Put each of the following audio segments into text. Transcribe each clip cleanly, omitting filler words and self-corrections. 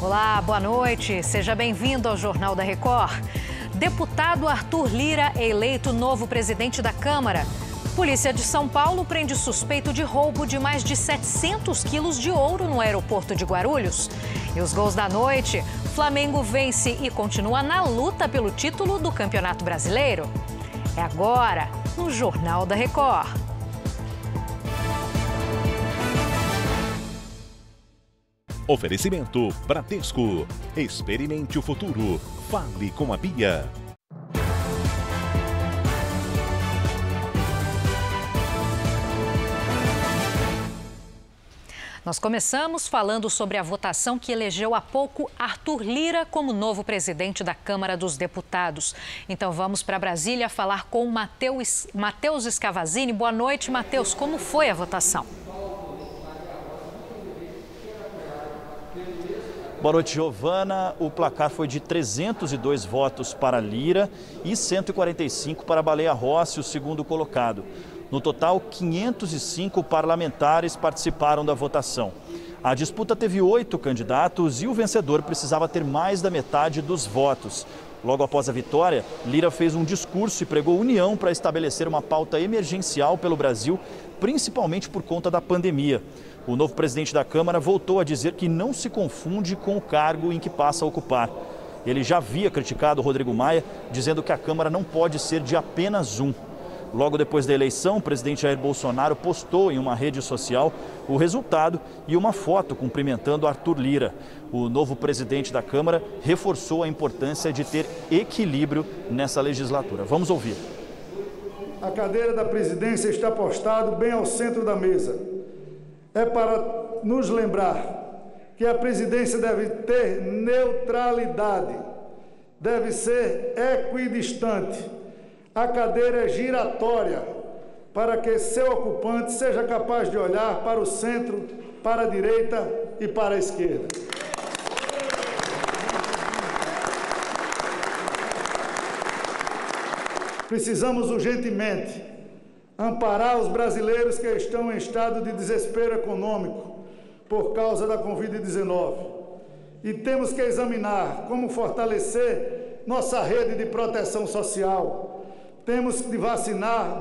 Olá, boa noite. Seja bem-vindo ao Jornal da Record. Deputado Arthur Lira é eleito novo presidente da Câmara. Polícia de São Paulo prende suspeito de roubo de mais de 700 quilos de ouro no aeroporto de Guarulhos. E os gols da noite: Flamengo vence e continua na luta pelo título do Campeonato Brasileiro. É agora, no Jornal da Record. Oferecimento Bradesco. Experimente o futuro. Fale com a Bia. Nós começamos falando sobre a votação que elegeu há pouco Arthur Lira como novo presidente da Câmara dos Deputados. Então vamos para Brasília falar com o Matheus Scavazini. Boa noite, Matheus. Como foi a votação? Boa noite, Giovana. O placar foi de 302 votos para Lira e 145 para Baleia Rossi, o segundo colocado. No total, 505 parlamentares participaram da votação. A disputa teve 8 candidatos e o vencedor precisava ter mais da metade dos votos. Logo após a vitória, Lira fez um discurso e pregou união para estabelecer uma pauta emergencial pelo Brasil, principalmente por conta da pandemia. O novo presidente da Câmara voltou a dizer que não se confunde com o cargo em que passa a ocupar. Ele já havia criticado Rodrigo Maia, dizendo que a Câmara não pode ser de apenas um. Logo depois da eleição, o presidente Jair Bolsonaro postou em uma rede social o resultado e uma foto cumprimentando Arthur Lira. O novo presidente da Câmara reforçou a importância de ter equilíbrio nessa legislatura. Vamos ouvir. A cadeira da presidência está postada bem ao centro da mesa. É para nos lembrar que a presidência deve ter neutralidade, deve ser equidistante. A cadeira é giratória para que seu ocupante seja capaz de olhar para o centro, para a direita e para a esquerda. Precisamos urgentemente amparar os brasileiros que estão em estado de desespero econômico por causa da Covid-19. E temos que examinar como fortalecer nossa rede de proteção social. Temos de vacinar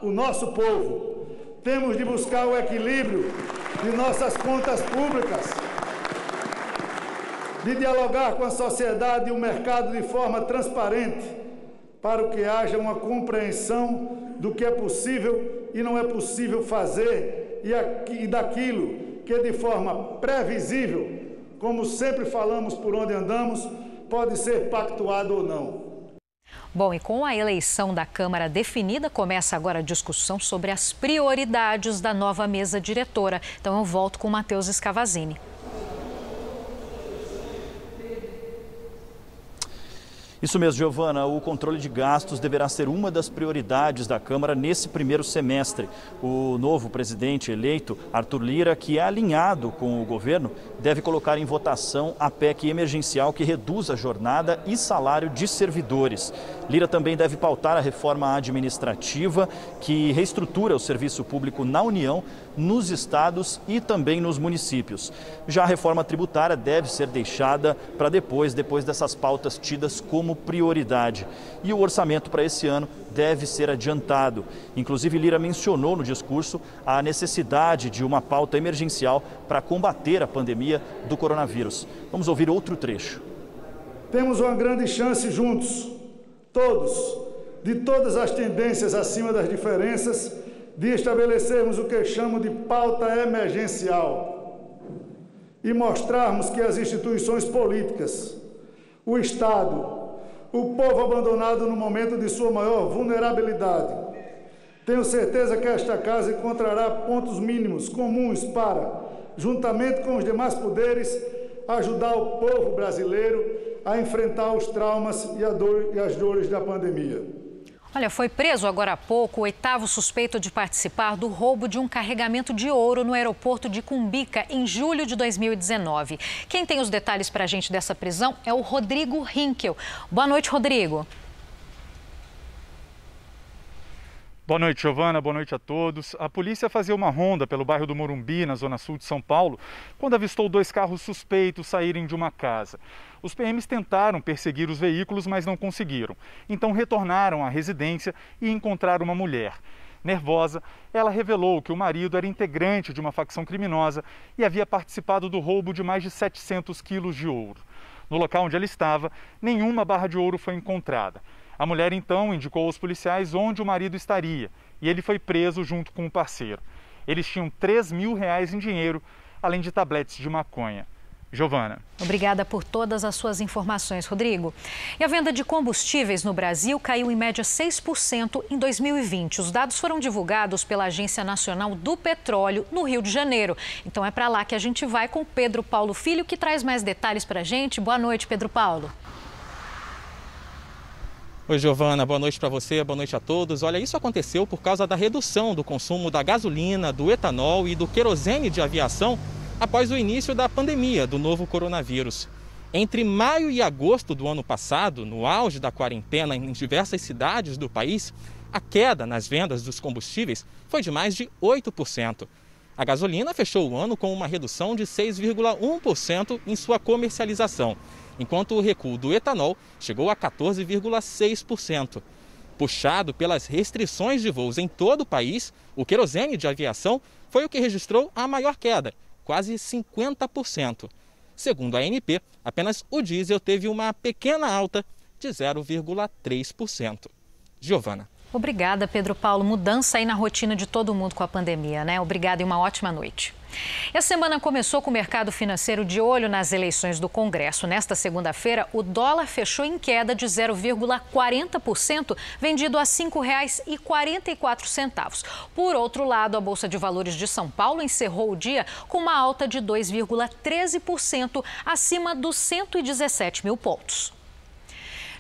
o nosso povo. Temos de buscar o equilíbrio de nossas contas públicas, de dialogar com a sociedade e o mercado de forma transparente, para que haja uma compreensão do que é possível e não é possível fazer e daquilo que de forma previsível, como sempre falamos por onde andamos, pode ser pactuado ou não. Bom, e com a eleição da Câmara definida, começa agora a discussão sobre as prioridades da nova mesa diretora. Então eu volto com o Matheus Scavazini. Isso mesmo, Giovana. O controle de gastos deverá ser uma das prioridades da Câmara nesse primeiro semestre. O novo presidente eleito, Arthur Lira, que é alinhado com o governo, deve colocar em votação a PEC emergencial que reduz a jornada e salário de servidores. Lira também deve pautar a reforma administrativa que reestrutura o serviço público na União, nos estados e também nos municípios. Já a reforma tributária deve ser deixada para depois dessas pautas tidas como prioridade. E o orçamento para esse ano deve ser adiantado. Inclusive, Lira mencionou no discurso a necessidade de uma pauta emergencial para combater a pandemia do coronavírus. Vamos ouvir outro trecho. Temos uma grande chance juntos, todos, de todas as tendências acima das diferenças, de estabelecermos o que chamo de pauta emergencial e mostrarmos que as instituições políticas, o Estado, o povo abandonado no momento de sua maior vulnerabilidade. Tenho certeza que esta casa encontrará pontos mínimos comuns para, juntamente com os demais poderes, ajudar o povo brasileiro a enfrentar os traumas e as dores da pandemia. Olha, foi preso agora há pouco o 8º suspeito de participar do roubo de um carregamento de ouro no aeroporto de Cumbica, em julho de 2019. Quem tem os detalhes para a gente dessa prisão é o Rodrigo Hinkel. Boa noite, Rodrigo. Boa noite, Giovana. Boa noite a todos. A polícia fazia uma ronda pelo bairro do Morumbi, na zona sul de São Paulo, quando avistou 2 carros suspeitos saírem de uma casa. Os PMs tentaram perseguir os veículos, mas não conseguiram. Então retornaram à residência e encontraram uma mulher. Nervosa, ela revelou que o marido era integrante de uma facção criminosa e havia participado do roubo de mais de 700 quilos de ouro. No local onde ela estava, nenhuma barra de ouro foi encontrada. A mulher, então, indicou aos policiais onde o marido estaria e ele foi preso junto com o parceiro. Eles tinham R$3 mil em dinheiro, além de tabletes de maconha. Giovana. Obrigada por todas as suas informações, Rodrigo. E a venda de combustíveis no Brasil caiu em média 6% em 2020. Os dados foram divulgados pela Agência Nacional do Petróleo, no Rio de Janeiro. Então é para lá que a gente vai com Pedro Paulo Filho, que traz mais detalhes para a gente. Boa noite, Pedro Paulo. Oi, Giovana, boa noite para você, boa noite a todos. Olha, isso aconteceu por causa da redução do consumo da gasolina, do etanol e do querosene de aviação após o início da pandemia do novo coronavírus. Entre maio e agosto do ano passado, no auge da quarentena em diversas cidades do país, a queda nas vendas dos combustíveis foi de mais de 8%. A gasolina fechou o ano com uma redução de 6,1% em sua comercialização, enquanto o recuo do etanol chegou a 14,6%. Puxado pelas restrições de voos em todo o país, o querosene de aviação foi o que registrou a maior queda, quase 50%. Segundo a ANP, apenas o diesel teve uma pequena alta de 0,3%. Giovana. Obrigada, Pedro Paulo. Mudança aí na rotina de todo mundo com a pandemia, né? Obrigada e uma ótima noite. E a semana começou com o mercado financeiro de olho nas eleições do Congresso. Nesta segunda-feira, o dólar fechou em queda de 0,40%, vendido a R$ 5,44. Por outro lado, a Bolsa de Valores de São Paulo encerrou o dia com uma alta de 2,13%, acima dos 117 mil pontos.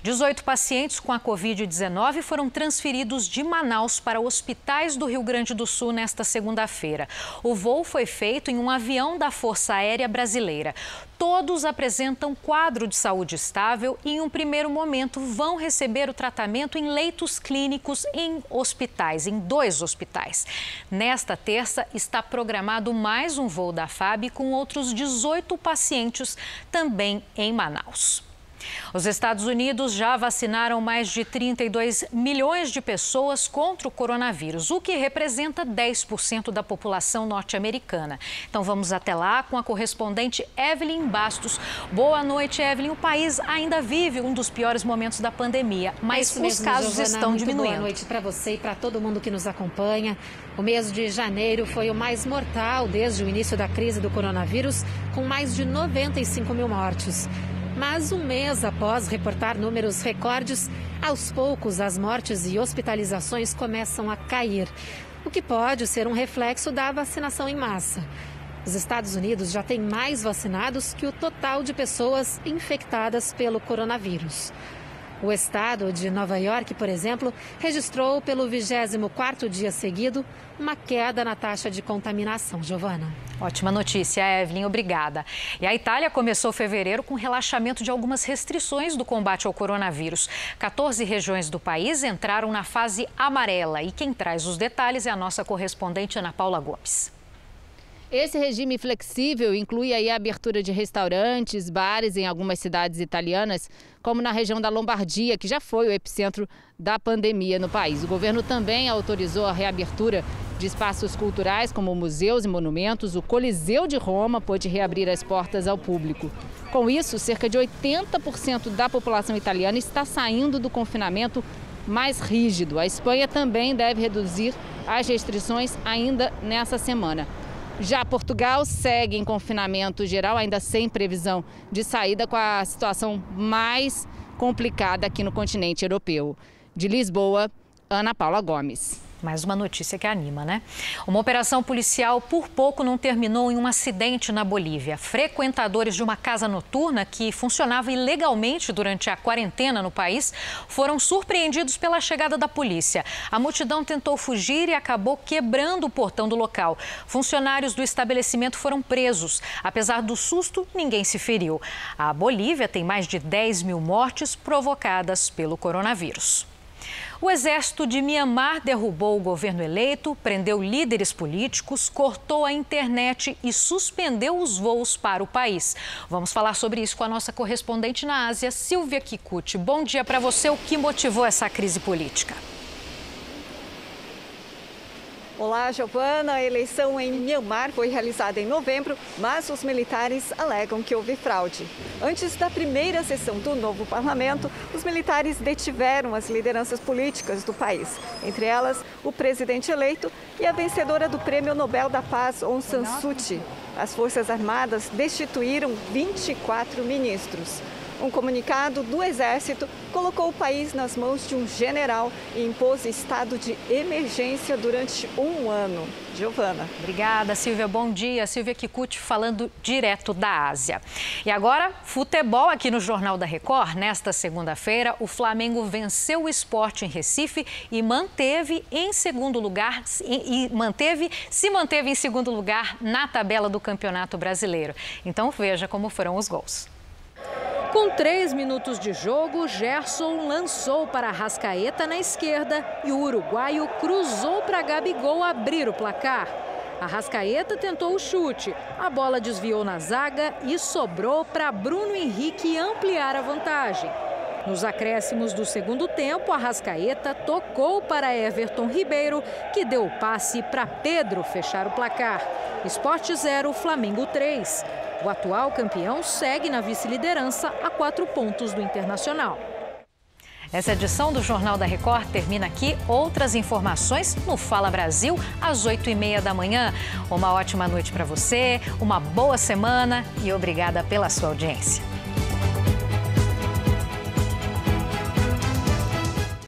18 pacientes com a Covid-19 foram transferidos de Manaus para hospitais do Rio Grande do Sul nesta segunda-feira. O voo foi feito em um avião da Força Aérea Brasileira. Todos apresentam quadro de saúde estável e, em um primeiro momento, vão receber o tratamento em leitos clínicos em hospitais, em 2 hospitais. Nesta terça, está programado mais um voo da FAB com outros 18 pacientes também em Manaus. Os Estados Unidos já vacinaram mais de 32 milhões de pessoas contra o coronavírus, o que representa 10% da população norte-americana. Então vamos até lá com a correspondente Evelyn Bastos. Boa noite, Evelyn. O país ainda vive um dos piores momentos da pandemia, mas os casos estão diminuindo. Boa noite para você e para todo mundo que nos acompanha. O mês de janeiro foi o mais mortal desde o início da crise do coronavírus, com mais de 95 mil mortes. Mas um mês após reportar números recordes, aos poucos as mortes e hospitalizações começam a cair, o que pode ser um reflexo da vacinação em massa. Os Estados Unidos já têm mais vacinados que o total de pessoas infectadas pelo coronavírus. O estado de Nova York, por exemplo, registrou pelo 24º dia seguido uma queda na taxa de contaminação. Giovana. Ótima notícia, Evelyn. Obrigada. E a Itália começou fevereiro com relaxamento de algumas restrições do combate ao coronavírus. 14 regiões do país entraram na fase amarela. E quem traz os detalhes é a nossa correspondente Ana Paula Gomes. Esse regime flexível inclui aí a abertura de restaurantes, bares em algumas cidades italianas, como na região da Lombardia, que já foi o epicentro da pandemia no país. O governo também autorizou a reabertura de espaços culturais, como museus e monumentos. O Coliseu de Roma pôde reabrir as portas ao público. Com isso, cerca de 80% da população italiana está saindo do confinamento mais rígido. A Espanha também deve reduzir as restrições ainda nessa semana. Já Portugal segue em confinamento geral, ainda sem previsão de saída, com a situação mais complicada aqui no continente europeu. De Lisboa, Ana Paula Gomes. Mais uma notícia que anima, né? Uma operação policial por pouco não terminou em um acidente na Bolívia. Frequentadores de uma casa noturna que funcionava ilegalmente durante a quarentena no país foram surpreendidos pela chegada da polícia. A multidão tentou fugir e acabou quebrando o portão do local. Funcionários do estabelecimento foram presos. Apesar do susto, ninguém se feriu. A Bolívia tem mais de 10 mil mortes provocadas pelo coronavírus. O exército de Mianmar derrubou o governo eleito, prendeu líderes políticos, cortou a internet e suspendeu os voos para o país. Vamos falar sobre isso com a nossa correspondente na Ásia, Silvia Kikuchi. Bom dia para você. O que motivou essa crise política? Olá, Giovana. A eleição em Mianmar foi realizada em novembro, mas os militares alegam que houve fraude. Antes da primeira sessão do novo parlamento, os militares detiveram as lideranças políticas do país, entre elas o presidente eleito e a vencedora do Prêmio Nobel da Paz, Aung San Suu Kyi. As Forças Armadas destituíram 24 ministros. Um comunicado do Exército colocou o país nas mãos de um general e impôs estado de emergência durante um ano. Giovana. Obrigada, Silvia. Bom dia. Silvia Kikuchi falando direto da Ásia. E agora, futebol aqui no Jornal da Record. Nesta segunda-feira, o Flamengo venceu o Sport em Recife e se manteve em segundo lugar na tabela do Campeonato Brasileiro. Então veja como foram os gols. Com 3 minutos de jogo, Gerson lançou para Arrascaeta na esquerda e o uruguaio cruzou para Gabigol abrir o placar. Arrascaeta tentou o chute, a bola desviou na zaga e sobrou para Bruno Henrique ampliar a vantagem. Nos acréscimos do segundo tempo, Arrascaeta tocou para Everton Ribeiro, que deu o passe para Pedro fechar o placar. Sport 0, Flamengo 3. O atual campeão segue na vice-liderança a 4 pontos do Internacional. Essa edição do Jornal da Record termina aqui. Outras informações no Fala Brasil, às 8h30 da manhã. Uma ótima noite para você, uma boa semana e obrigada pela sua audiência.